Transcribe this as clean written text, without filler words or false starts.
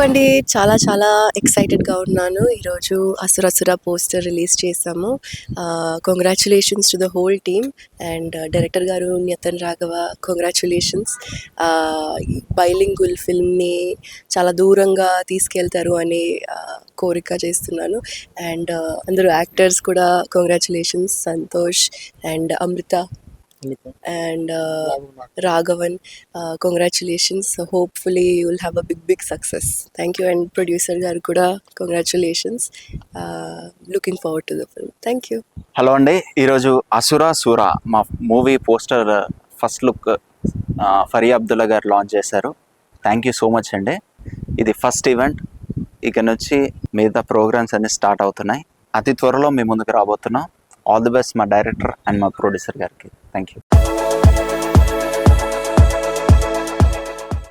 అండి. చాలా చాలా ఎక్సైటెడ్‌గా ఉన్నాను. ఈరోజు 'అసురసుర' పోస్టర్ రిలీజ్ చేశాము. Congratulations to the whole team and director గారు నితిన్ రాఘవ కంగ్రాచ్యులేషన్స్. బైలింగువల్ ఫిల్మ్‌ని చాలా దూరంగా తీసుకెళ్తారు అని కోరిక చేస్తున్నాను. అండ్ అందరూ యాక్టర్స్ కూడా congratulations. Santosh and Amrita and Raghavan. Congratulations. Hopefully you will have a big success. Thank you, and producer garu kuda congratulations. Looking forward to the film. Thank you. Hello అండి, ఈరోజు అసుర సూర మా మూవీ పోస్టర్ ఫస్ట్ లుక్ ఫరీ అబ్దుల్లా గారు launch చేశారు. Thank you so much అండి. ఇది first event. ఇక నుంచి మిగతా ప్రోగ్రామ్స్ అన్ని స్టార్ట్ అవుతున్నాయి. అతి త్వరలో మీ ముందుకు రాబోతున్నాం. ఆల్ ది బెస్ట్ మా డైరెక్టర్ అండ్ మా ప్రొడ్యూసర్ గారికి. Thank you.